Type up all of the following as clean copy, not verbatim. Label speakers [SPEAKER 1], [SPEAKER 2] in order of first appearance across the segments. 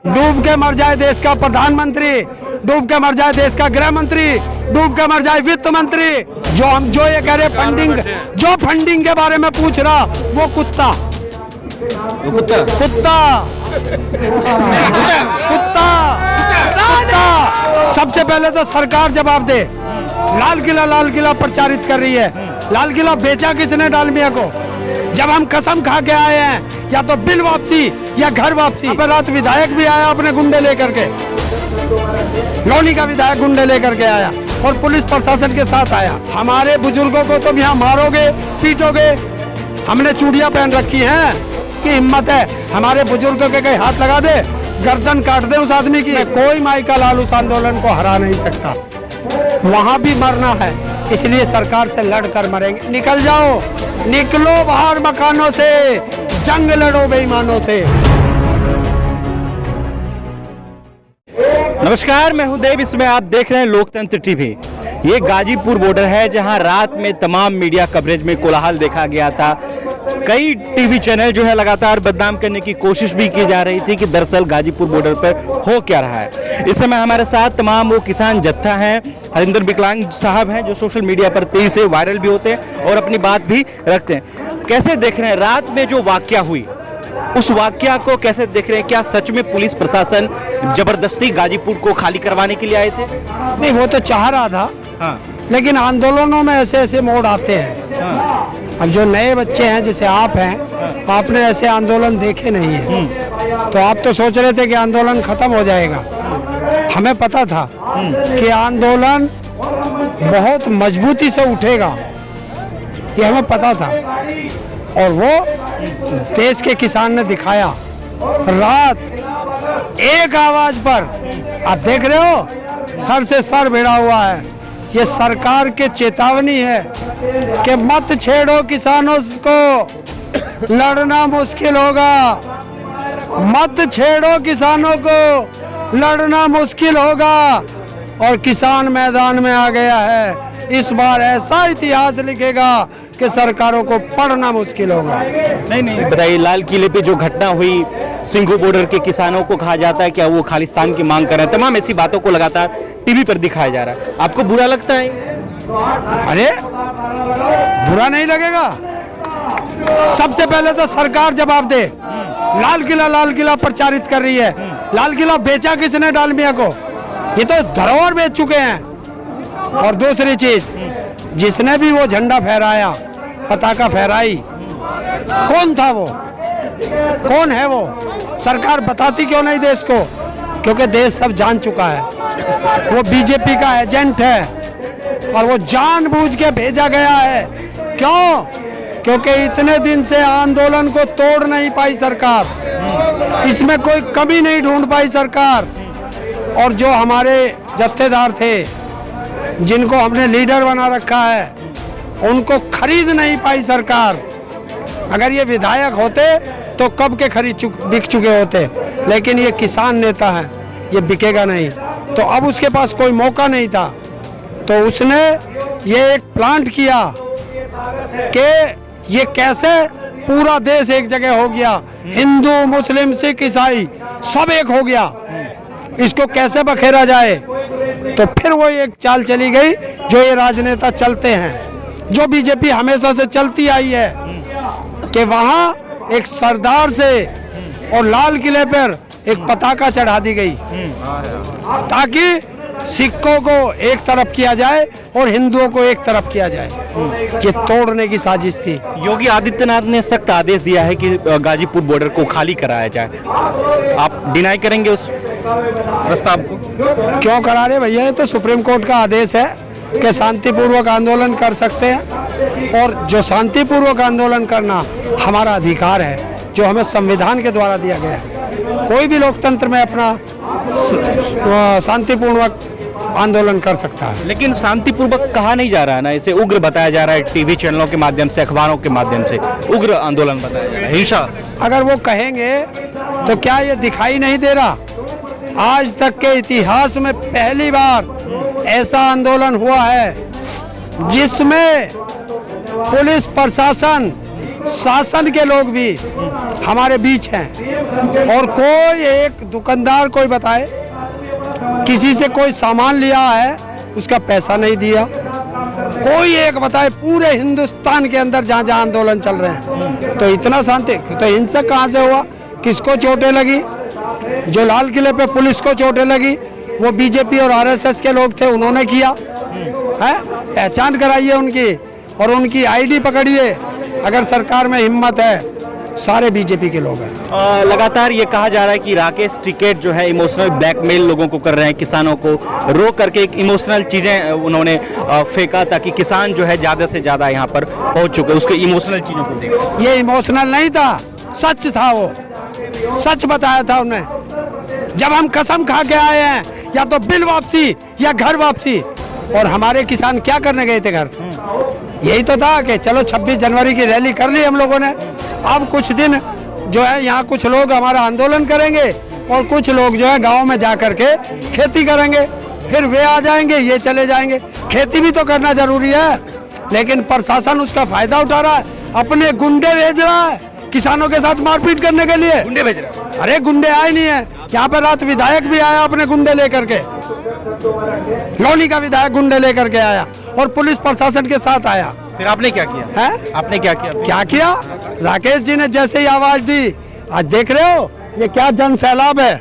[SPEAKER 1] डूब के मर जाए देश का प्रधानमंत्री, डूब के मर जाए देश का गृह मंत्री, डूब के मर जाए वित्त मंत्री। जो ये कह रहे फंडिंग, जो फंडिंग के बारे में पूछ रहा वो कुत्ता कुत्ता सबसे पहले तो सरकार जवाब दे। लाल किला प्रचारित कर रही है। लाल किला बेचा किसने डालमिया को? जब हम कसम खा के आए हैं या तो बिल वापसी या घर वापसी। रात विधायक भी आया अपने गुंडे लेकर के, लौनी का विधायक गुंडे लेकर के आया और पुलिस प्रशासन के साथ आया। हमारे बुजुर्गों को तुम यहाँ मारोगे, पीटोगे। हमने चूड़ियां पहन रखी हैं, इसकी हिम्मत है हमारे बुजुर्गों के कहीं हाथ लगा दे, गर्दन काट दे उस आदमी की। कोई माई का लाल उस आंदोलन को हरा नहीं सकता। वहां भी मरना है, इसलिए सरकार से लड़कर मरेंगे। निकल जाओ, निकलो बाहर मकानों से, जंग लड़ो बेईमानों से।
[SPEAKER 2] नमस्कार, मैं हूं देव, इसमें आप देख रहे हैं लोकतंत्र टीवी। ये गाजीपुर बॉर्डर है जहां रात में तमाम मीडिया कवरेज में कोलाहल देखा गया था। कई टीवी चैनल जो है लगातार बदनाम करने की कोशिश भी की जा रही थी कि दरअसल गाजीपुर बॉर्डर पर हो क्या रहा है। इस समय हमारे साथ तमाम वो किसान जत्था हैं, हरिंदर विकलांग साहब हैं, जो सोशल मीडिया पर तेजी से वायरल भी होते हैं और अपनी बात भी रखते हैं। कैसे देख रहे हैं रात में जो वाकया हुई, उस वाकया को कैसे देख रहे हैं? क्या सच में पुलिस प्रशासन जबरदस्ती गाजीपुर को खाली करवाने के लिए आए थे?
[SPEAKER 1] नहीं, वो तो चाह रहा था। हाँ। लेकिन आंदोलनों में ऐसे ऐसे मोड़ आते हैं। हाँ। अब जो नए बच्चे हैं जैसे आप हैं, हाँ। आपने ऐसे आंदोलन देखे नहीं है, तो आप तो सोच रहे थे कि आंदोलन खत्म हो जाएगा। हमें पता था कि आंदोलन बहुत मजबूती से उठेगा, ये हमें पता था। और वो देश के किसान ने दिखाया। रात एक आवाज पर आप देख रहे हो, सर से सर भिड़ा हुआ है। ये सरकार के चेतावनी है कि मत छेड़ो किसानों को, लड़ना मुश्किल होगा। मत छेड़ो किसानों को, लड़ना मुश्किल होगा। और किसान मैदान में आ गया है। इस बार ऐसा इतिहास लिखेगा कि सरकारों को पढ़ना मुश्किल होगा।
[SPEAKER 2] नहीं बताइए, लाल किले पे जो घटना हुई, सिंघू बॉर्डर के किसानों को कहा जाता है क्या वो खालिस्तान की मांग कर रहे हैं, तमाम ऐसी बातों को लगातार टीवी पर दिखाया जा रहा है। आपको बुरा लगता है?
[SPEAKER 1] अरे बुरा नहीं लगेगा। सबसे पहले तो सरकार जवाब दे। लाल किला प्रचारित कर रही है। लाल किला बेचा किसने डालमिया को? ये तो धरोहर बेच चुके हैं। और दूसरी चीज, जिसने भी वो झंडा फहराया, पताका फहराई, कौन था वो? कौन है वो? सरकार बताती क्यों नहीं देश को? क्योंकि देश सब जान चुका है वो बीजेपी का एजेंट है और वो जानबूझ के भेजा गया है। क्यों? क्योंकि इतने दिन से आंदोलन को तोड़ नहीं पाई सरकार, इसमें कोई कमी नहीं ढूंढ पाई सरकार। और जो हमारे जत्थेदार थे, जिनको हमने लीडर बना रखा है, उनको खरीद नहीं पाई सरकार। अगर ये विधायक होते तो कब के बिक चुके होते, लेकिन ये किसान नेता है, ये बिकेगा नहीं। तो अब उसके पास कोई मौका नहीं था, तो उसने ये एक प्लांट किया कि ये कैसे पूरा देश एक जगह हो गया, हिंदू मुस्लिम सिख ईसाई सब एक हो गया, इसको कैसे बखेरा जाए। तो फिर वो एक चाल चली गई जो ये राजनेता चलते हैं, जो बीजेपी हमेशा से चलती आई है, कि वहां एक सरदार से और लाल किले पर एक पताका चढ़ा दी गई ताकि सिखों को एक तरफ किया जाए और हिंदुओं को एक तरफ किया जाए। ये तोड़ने की साजिश थी।
[SPEAKER 2] योगी आदित्यनाथ ने सख्त आदेश दिया है कि गाजीपुर बॉर्डर को खाली कराया जाए। आप डिनाई करेंगे उस प्रस्ताव को?
[SPEAKER 1] क्यों करा रहे भैया? ये तो सुप्रीम कोर्ट का आदेश है कि शांतिपूर्वक आंदोलन कर सकते हैं, और जो शांतिपूर्वक आंदोलन करना हमारा अधिकार है, जो हमें संविधान के द्वारा दिया गया है। कोई भी लोकतंत्र में अपना शांतिपूर्वक आंदोलन कर सकता है।
[SPEAKER 2] लेकिन शांतिपूर्वक कहा नहीं जा रहा है ना, इसे उग्र बताया जा रहा है। टीवी चैनलों के माध्यम से, अखबारों के माध्यम से उग्र आंदोलन बताया जा रहा है, हिंसा।
[SPEAKER 1] अगर वो कहेंगे तो क्या ये दिखाई नहीं दे रहा? आज तक के इतिहास में पहली बार ऐसा आंदोलन हुआ है जिसमें पुलिस प्रशासन शासन के लोग भी हमारे बीच हैं। और कोई एक दुकानदार कोई बताए किसी से कोई सामान लिया है उसका पैसा नहीं दिया, कोई एक बताए पूरे हिंदुस्तान के अंदर जहाँ जहाँ आंदोलन चल रहे हैं तो इतना शांति। तो हिंसक कहाँ से हुआ, किसको चोटें लगी? जो लाल किले पे पुलिस को चोटें लगी वो बीजेपी और आरएसएस के लोग थे, उन्होंने किया है। पहचान कराइए उनकी और उनकी आईडी पकड़िए। अगर सरकार में हिम्मत है, सारे बीजेपी के लोग हैं।
[SPEAKER 2] लगातार ये कहा जा रहा है कि राकेश टिकैत जो है इमोशनल ब्लैकमेल लोगों को कर रहे हैं, किसानों को रोक करके एक इमोशनल चीज़ें उन्होंने फेंका ताकि किसान जो है ज़्यादा से ज़्यादा यहाँ पर पहुँच चुके, उसके इमोशनल चीज़ों को देख।
[SPEAKER 1] ये इमोशनल नहीं था, सच था, वो सच बताया था उन्हें। जब हम कसम खा के आए हैं या तो बिल वापसी या घर वापसी, और हमारे किसान क्या करने गए थे घर? यही तो था कि चलो 26 जनवरी की रैली कर ली हम लोगों ने, अब कुछ दिन जो है यहाँ कुछ लोग हमारा आंदोलन करेंगे और कुछ लोग जो है गांव में जा कर के खेती करेंगे, फिर वे आ जाएंगे, ये चले जाएंगे। खेती भी तो करना जरूरी है, लेकिन प्रशासन उसका फायदा उठा रहा है, अपने गुंडे भेज रहा है किसानों के साथ मारपीट करने के लिए।
[SPEAKER 2] गुंडे भेज रहे हैं?
[SPEAKER 1] अरे गुंडे आए नहीं है, यहाँ पे रात विधायक भी आया अपने गुंडे लेकर के, लोनी का विधायक गुंडे लेकर के आया और पुलिस प्रशासन के साथ आया।
[SPEAKER 2] फिर आपने क्या किया
[SPEAKER 1] है?
[SPEAKER 2] आपने क्या किया?
[SPEAKER 1] क्या किया? राकेश जी ने जैसे ही आवाज दी, आज देख रहे हो ये क्या जन सैलाब है,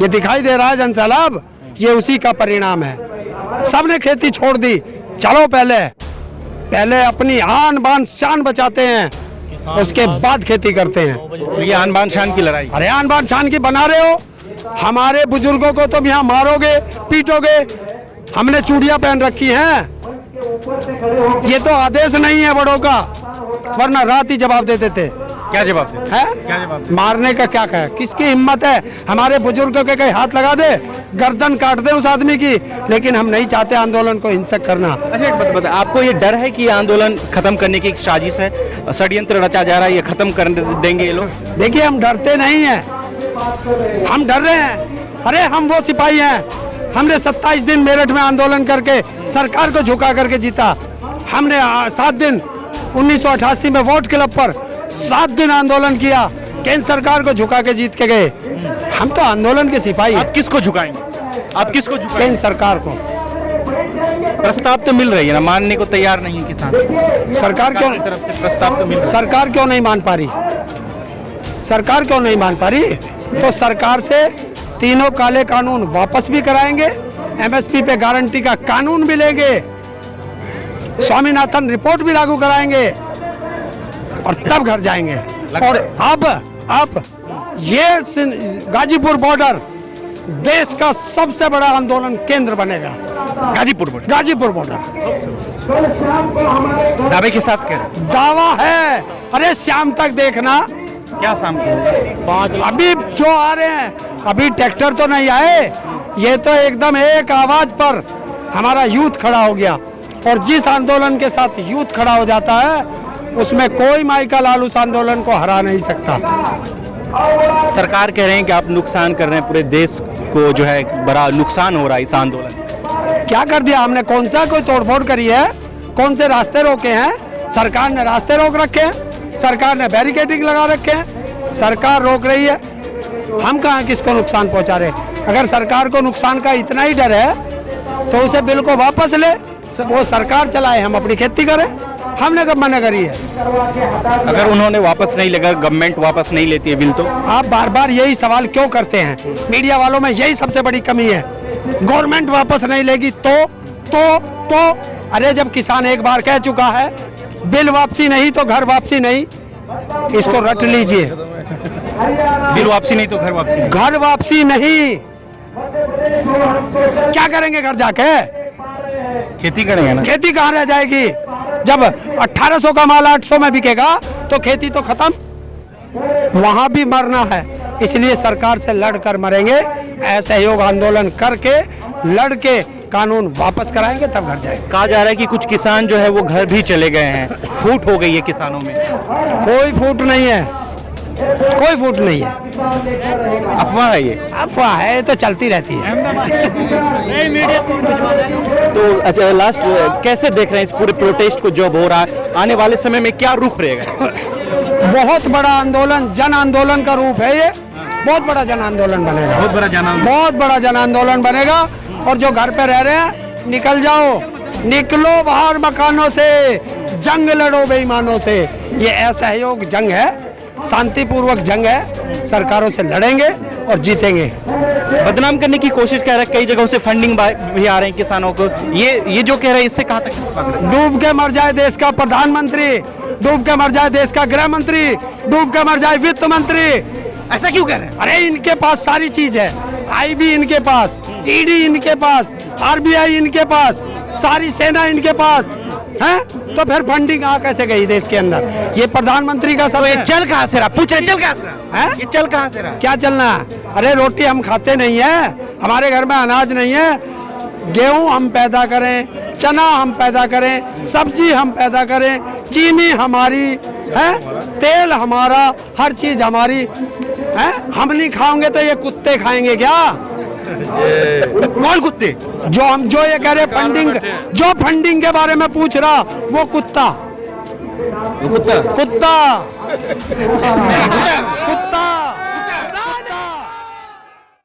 [SPEAKER 1] ये दिखाई दे रहा है जन सैलाब, ये उसी का परिणाम है। सबने खेती छोड़ दी, चलो पहले अपनी आन बान शान बचाते हैं, उसके बाद खेती करते हैं।
[SPEAKER 2] ये आन बान शान की लड़ाई।
[SPEAKER 1] अरे आन बान शान की बना रहे हो, हमारे बुजुर्गों को तुम यहाँ मारोगे पीटोगे, हमने चूड़ियां पहन रखी हैं। ये तो आदेश नहीं है बड़ों का, वरना रात ही जवाब देते थे।
[SPEAKER 2] क्या जवाब देते
[SPEAKER 1] है?
[SPEAKER 2] क्या जवाब देते?
[SPEAKER 1] मारने का क्या है? किसकी हिम्मत है हमारे बुजुर्गों के कहीं हाथ लगा दे, गर्दन काट दे उस आदमी की, लेकिन हम नहीं चाहते आंदोलन को हिंसक करना।
[SPEAKER 2] अच्छा एक बात बता, आपको ये डर है कि ये आंदोलन खत्म करने की एक साजिश है, षड्यंत्र रचा जा रहा है, ये खत्म कर देंगे ये लोग?
[SPEAKER 1] देखिए हम डरते नहीं हैं, हम डर रहे हैं। अरे हम वो सिपाही हैं, हमने 27 दिन मेरठ में आंदोलन करके सरकार को झुका करके जीता। हमने 7 दिन 1988 में वोट क्लब पर 7 दिन आंदोलन किया, केंद्र सरकार को झुका के जीत के गए। हम तो आंदोलन के सिपाही हैं।
[SPEAKER 2] आप किसको झुकाएंगे? आप किसको झुकाएंगे?
[SPEAKER 1] केंद्र सरकार को।
[SPEAKER 2] प्रस्ताव तो मिल रही है ना, मानने को तैयार नहीं है किसान।
[SPEAKER 1] सरकार क्यों
[SPEAKER 2] तरफ से प्रस्ताव तो मिल रहा है।
[SPEAKER 1] सरकार क्यों नहीं मान पा रही? सरकार क्यों नहीं मान पा रही? तो सरकार से तीनों काले कानून वापस भी कराएंगे, एमएसपी पे गारंटी का कानून भी लेंगे, स्वामीनाथन रिपोर्ट भी लागू कराएंगे और तब घर जाएंगे। और अब ये गाजीपुर बॉर्डर देश का सबसे बड़ा आंदोलन केंद्र बनेगा। गाजीपुर बॉर्डर
[SPEAKER 2] दावे के साथ कह रहे हैं?
[SPEAKER 1] दावा है। अरे शाम तक देखना।
[SPEAKER 2] क्या शाम को?
[SPEAKER 1] अभी जो आ रहे हैं, अभी ट्रैक्टर तो नहीं आए, ये तो एकदम एक आवाज पर हमारा यूथ खड़ा हो गया। और जिस आंदोलन के साथ यूथ खड़ा हो जाता है उसमें कोई माइका लाल उस आंदोलन को हरा नहीं सकता।
[SPEAKER 2] सरकार कह रहे हैं कि आप नुकसान कर रहे हैं, पूरे देश को जो है बड़ा नुकसान हो रहा है इस आंदोलन।
[SPEAKER 1] क्या कर दिया हमने? कौन सा कोई तोड़फोड़ करी है? कौन से रास्ते रोके हैं? सरकार ने रास्ते रोक रखे हैं, सरकार ने बैरिकेडिंग लगा रखे हैं, सरकार रोक रही है। हम कहाँ किसको नुकसान पहुंचा रहे? अगर सरकार को नुकसान का इतना ही डर है तो उसे बिल को वापस ले, वो सरकार चलाए, हम अपनी खेती करें। हमने कब मना करी है?
[SPEAKER 2] अगर उन्होंने वापस नहीं लेगा, गवर्नमेंट वापस नहीं लेती है बिल, तो
[SPEAKER 1] आप बार बार यही सवाल क्यों करते हैं? मीडिया वालों में यही सबसे बड़ी कमी है। गवर्नमेंट वापस नहीं लेगी तो अरे जब किसान एक बार कह चुका है बिल वापसी नहीं तो घर वापसी नहीं, इसको रट लीजिए।
[SPEAKER 2] बिल वापसी नहीं तो घर वापसी नहीं।
[SPEAKER 1] घर वापसी नहीं। क्या करेंगे घर जाके?
[SPEAKER 2] खेती करेंगे ना।
[SPEAKER 1] खेती कहाँ रह जाएगी? जब 1800 का माल 800 में बिकेगा तो खेती तो खत्म, वहां भी मरना है। इसलिए सरकार से लड़कर मरेंगे, असहयोग आंदोलन करके लड़के कानून वापस कराएंगे तब घर जाएंगे।
[SPEAKER 2] कहा जा रहा है कि कुछ किसान जो है वो घर भी चले गए हैं, फूट हो गई है किसानों में।
[SPEAKER 1] कोई फूट नहीं है, कोई फूट नहीं है।
[SPEAKER 2] अफवाह है ये।
[SPEAKER 1] अफवाह है, ये तो चलती रहती है।
[SPEAKER 2] तो अच्छा, लास्ट कैसे देख रहे हैं इस पूरे प्रोटेस्ट को जो हो रहा है, आने वाले समय में क्या रुख रहेगा?
[SPEAKER 1] बहुत बड़ा आंदोलन, जन आंदोलन का रूप है ये। बहुत बड़ा जन आंदोलन बनेगा,
[SPEAKER 2] बहुत बड़ा जन आंदोलन।
[SPEAKER 1] बहुत बड़ा जन आंदोलन बनेगा। और जो घर पे रह रहे हैं, निकल जाओ, निकलो बाहर मकानों से, जंग लड़ो बेईमानों से। ये असहयोग जंग है, शांतिपूर्वक जंग है। सरकारों से लड़ेंगे और जीतेंगे।
[SPEAKER 2] बदनाम करने की कोशिश कर रहे हैं, कई जगहों से फंडिंग भी आ रहे हैं किसानों को। ये जो कह रहे हैं, इससे कहाँ तक
[SPEAKER 1] डूब के मर जाए देश का प्रधानमंत्री, डूब के मर जाए देश का गृह मंत्री, डूब के मर जाए वित्त मंत्री।
[SPEAKER 2] ऐसा क्यों कह रहे हैं?
[SPEAKER 1] अरे इनके पास सारी चीज है, आईबी इनके पास, ईडी इनके पास, आरबीआई इनके पास, सारी सेना इनके पास है। तो फिर फंडिंग आ कैसे गई देश के अंदर? ये प्रधानमंत्री का सब
[SPEAKER 2] चल कहाँ से रहा? पूछ रहे चल कहाँ से रहा
[SPEAKER 1] है?
[SPEAKER 2] ये चल कहाँ से रहा?
[SPEAKER 1] क्या चलना? अरे रोटी हम खाते नहीं है, हमारे घर में अनाज नहीं है। गेहूं हम पैदा करें, चना हम पैदा करें, सब्जी हम पैदा करें, चीनी हमारी है, तेल हमारा, हर चीज हमारी है। हम नहीं खाओगे तो ये कुत्ते खाएंगे क्या?
[SPEAKER 2] कौन कुत्ते?
[SPEAKER 1] जो ये कह रहे फंडिंग, जो फंडिंग के बारे में पूछ रहा, वो कुत्ता।